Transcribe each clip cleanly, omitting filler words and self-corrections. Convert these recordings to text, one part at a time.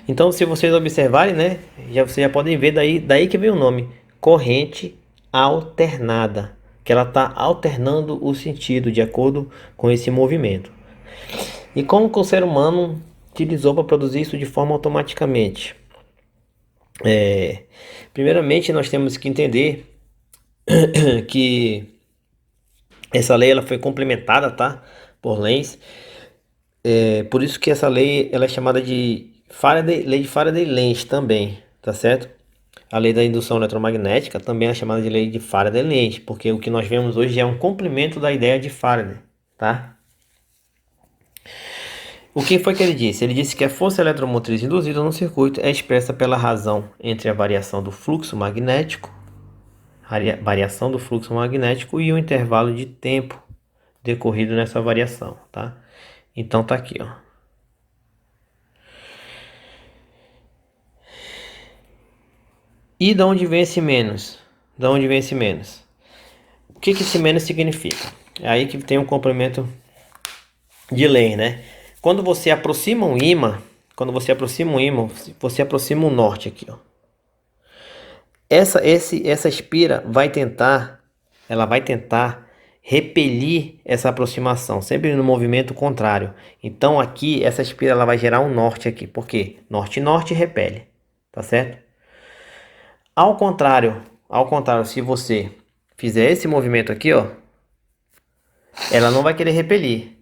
Então, se vocês observarem, né, vocês já podem ver daí que vem o nome, corrente alternada, que ela está alternando o sentido de acordo com esse movimento. E como que o ser humano utilizou para produzir isso de forma automaticamente? Primeiramente, nós temos que entender que essa lei ela foi complementada, tá, por leis. Por isso que essa lei ela é chamada de Faraday, lei de Faraday-Lenz também, tá certo? A lei da indução eletromagnética também é chamada de lei de Faraday-Lenz, porque o que nós vemos hoje é um complemento da ideia de Faraday, tá? O que foi que ele disse? Ele disse que a força eletromotriz induzida no circuito é expressa pela razão entre a variação do fluxo magnético, e o intervalo de tempo decorrido nessa variação, tá? Então tá aqui, ó. E de onde vem esse menos? De onde vem esse menos? O que esse menos significa? É aí que tem um complemento de lei, né? Quando você aproxima um ímã, você aproxima um norte aqui, ó. Essa espira ela vai tentar repelir essa aproximação, sempre no movimento contrário. Então aqui essa espira ela vai gerar um norte aqui, por quê? Norte repele, tá certo? Ao contrário, se você fizer esse movimento aqui, ó, ela não vai querer repelir.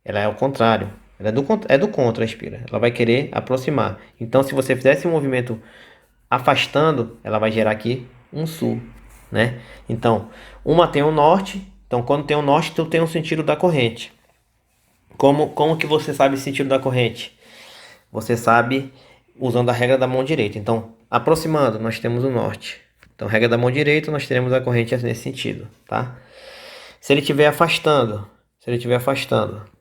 Ela é ao contrário. Ela é do contra a espira. Ela vai querer aproximar. Então, se você fizer esse movimento afastando, ela vai gerar aqui um sul, né? Então, uma tem um norte. Então, quando tem um norte, tu tem um sentido da corrente. Como que você sabe o sentido da corrente? Você sabe usando a regra da mão direita. Então, aproximando, nós temos o norte. Então, regra da mão direita, nós teremos a corrente nesse sentido, tá? Se ele estiver afastando,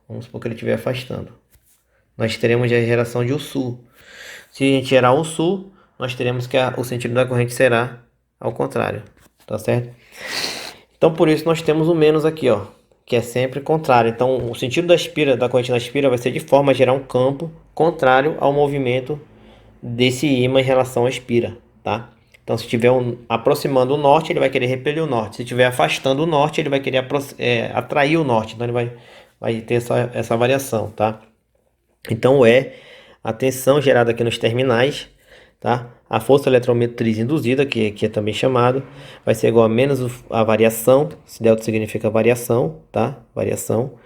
vamos supor que ele estiver afastando, nós teremos a geração de o sul. Se a gente gerar o sul, nós teremos que o sentido da corrente será ao contrário, tá certo? Então, por isso nós temos o menos aqui, ó, que é sempre contrário. Então, o sentido da corrente na espira vai ser de forma a gerar um campo contrário ao movimento desse ímã em relação à espira, tá? Então, se estiver aproximando o norte, ele vai querer repelir o norte. Se estiver afastando o norte, ele vai querer atrair o norte. Então, ele vai ter essa variação, tá? Então, a tensão gerada aqui nos terminais, tá? A força eletromotriz induzida, que é também chamado, vai ser igual a menos a variação, se delta significa variação, tá? Variação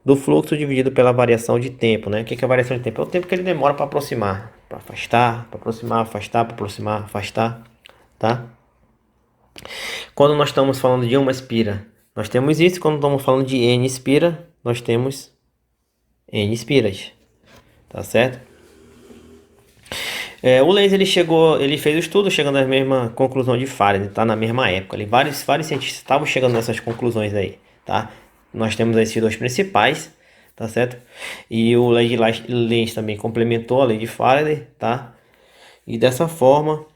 do fluxo dividido pela variação de tempo, né? O que é a variação de tempo? É o tempo que ele demora para aproximar, para afastar, para aproximar, afastar, para aproximar, afastar, tá? Quando nós estamos falando de uma espira, nós temos isso. Quando estamos falando de N espira, nós temos N espiras, tá certo? O Lenz ele fez o estudo chegando à mesma conclusão de Faraday, tá? Na mesma época, vários cientistas estavam chegando nessas conclusões aí, tá? Nós temos esses dois principais, tá certo? E o Lenz também complementou a lei de Faraday, tá? E dessa forma,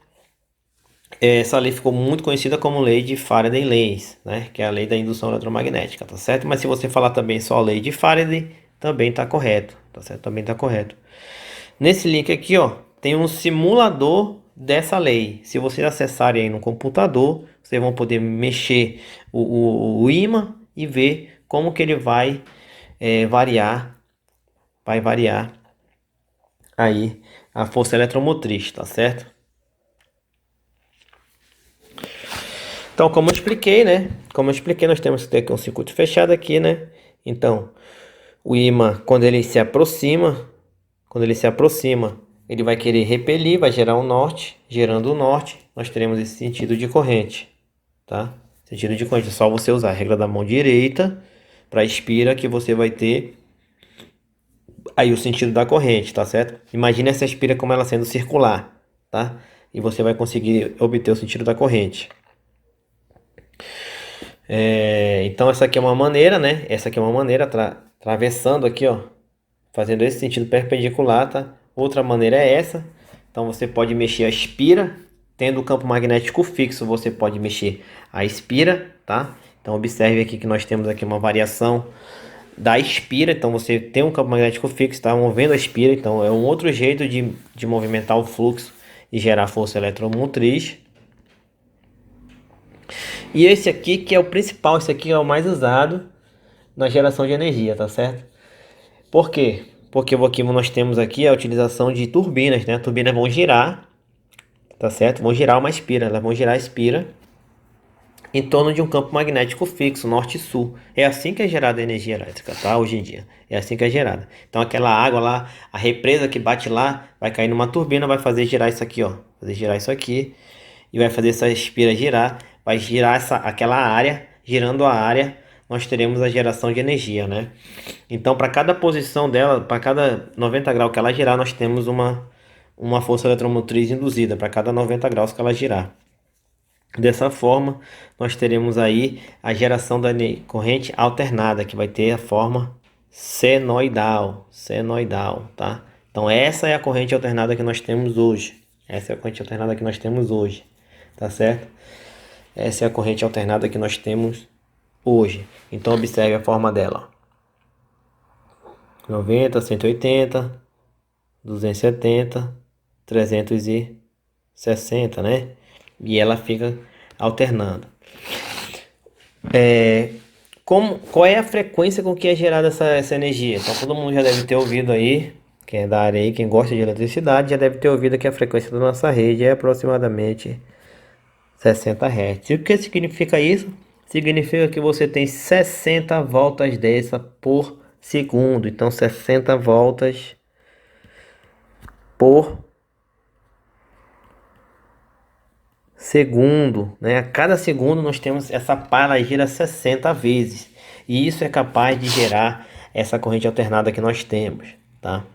essa lei ficou muito conhecida como lei de Faraday-Lenz, né? Que é a lei da indução eletromagnética, tá certo? Mas se você falar também só a lei de Faraday, também tá correto, tá certo? Também tá correto. Nesse link aqui, ó, tem um simulador dessa lei. Se vocês acessarem aí no computador, vocês vão poder mexer o ímã e ver como que ele vai variar aí a força eletromotriz, tá certo? Então, como eu expliquei, né? Nós temos que ter aqui um circuito fechado aqui, né? Então, o ímã, quando ele se aproxima, ele vai querer repelir, vai gerar um norte. Gerando o norte, nós teremos esse sentido de corrente, tá? Sentido de corrente, é só você usar a regra da mão direita para espira que você vai ter aí o sentido da corrente, tá certo? Imagine essa espira como ela sendo circular, tá? E você vai conseguir obter o sentido da corrente. Então essa aqui é uma maneira, né? Essa aqui é uma maneira, atravessando aqui, ó, fazendo esse sentido perpendicular, tá? Outra maneira é essa. Então você pode mexer a espira, tendo o campo magnético fixo, você pode mexer a espira, tá? Então observe aqui que nós temos aqui uma variação da espira. Então você tem um campo magnético fixo, está movendo a espira. Então é um outro jeito de movimentar o fluxo e gerar força eletromotriz. E esse aqui que é o principal, esse aqui é o mais usado na geração de energia, tá certo? Por quê? Porque aqui nós temos aqui a utilização de turbinas, né? Turbinas vão girar, tá certo? Vão girar uma espira, elas vão girar a espira em torno de um campo magnético fixo, norte e sul. É assim que é gerada a energia elétrica, tá? Hoje em dia. É assim que é gerada. Então aquela água lá, a represa que bate lá, vai cair numa turbina, vai fazer girar isso aqui, ó. Fazer girar isso aqui. E vai fazer essa espira girar. Vai girar aquela área. Girando a área, nós teremos a geração de energia, né? Então para cada posição dela, para cada 90 graus que ela girar, nós temos uma força eletromotriz induzida. Para cada 90 graus que ela girar. Dessa forma, nós teremos aí a geração da corrente alternada, que vai ter a forma senoidal, tá? Então essa é a corrente alternada que nós temos hoje. Essa é a corrente alternada que nós temos hoje, tá certo? Essa é a corrente alternada que nós temos hoje. Então observe a forma dela. 90, 180, 270, 360, né? E ela fica alternando. Qual é a frequência com que é gerada essa energia? Então todo mundo já deve ter ouvido aí, quem é da área aí, quem gosta de eletricidade, já deve ter ouvido que a frequência da nossa rede é aproximadamente 60 Hz. E o que significa isso? Significa que você tem 60 voltas dessa por segundo. Então 60 voltas por segundo, né? A cada segundo nós temos essa pá, ela gira 60 vezes. E isso é capaz de gerar essa corrente alternada que nós temos, tá?